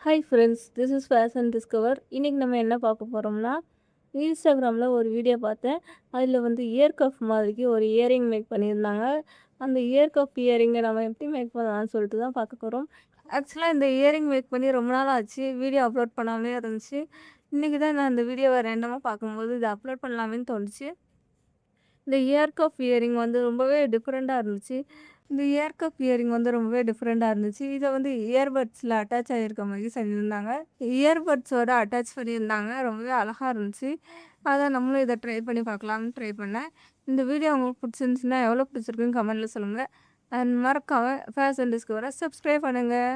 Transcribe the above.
Hi friends, this is fashion discover. இன்றைக்கி நம்ம என்ன பார்க்க போகிறோம்னா, இன்ஸ்டாகிராமில் ஒரு வீடியோ பார்த்தேன். அதில் வந்து இயர் கஃப் மாதிரிக்கு ஒரு இயரிங் மேக் பண்ணியிருந்தாங்க. அந்த இயர் கஃப் இயரிங்கை நம்ம எப்படி மேக் பண்ணலாம்னு சொல்லிட்டு தான் பார்க்க போகிறோம். ஆக்சுவலாக இந்த இயரிங் மேக் பண்ணி ரொம்ப நாள் ஆச்சு. வீடியோ அப்லோட் பண்ணாமலே இருந்துச்சு. இன்றைக்கி தான் நான் இந்த வீடியோவை ரேண்டமாக பார்க்கும்போது இதை அப்லோட் பண்ணலாமேன்னு தோணுச்சு. இந்த இயர் கஃப் இயரிங் வந்து ரொம்பவே டிஃப்ரெண்ட்டாக இருந்துச்சு. இதை வந்து இயர்பட்ஸில் அட்டாச் ஆகியிருக்க மாதிரி செஞ்சுருந்தாங்க. இயர்பட்ஸோட அட்டாச் பண்ணியிருந்தாங்க. ரொம்பவே அழகாக இருந்துச்சு. அதான் நம்மளும் இதை ட்ரை பண்ணி பார்க்கலாம்னு ட்ரை பண்ணேன். இந்த வீடியோ உங்களுக்கு பிடிச்சிருந்துச்சுன்னா எவ்வளோ பிடிச்சிருக்குன்னு கமெண்ட்டில் சொல்லுங்கள். அண்ட் மறக்காமல் ஃபேஷன் டிஸ்கவரை சப்ஸ்கிரைப் பண்ணுங்கள்.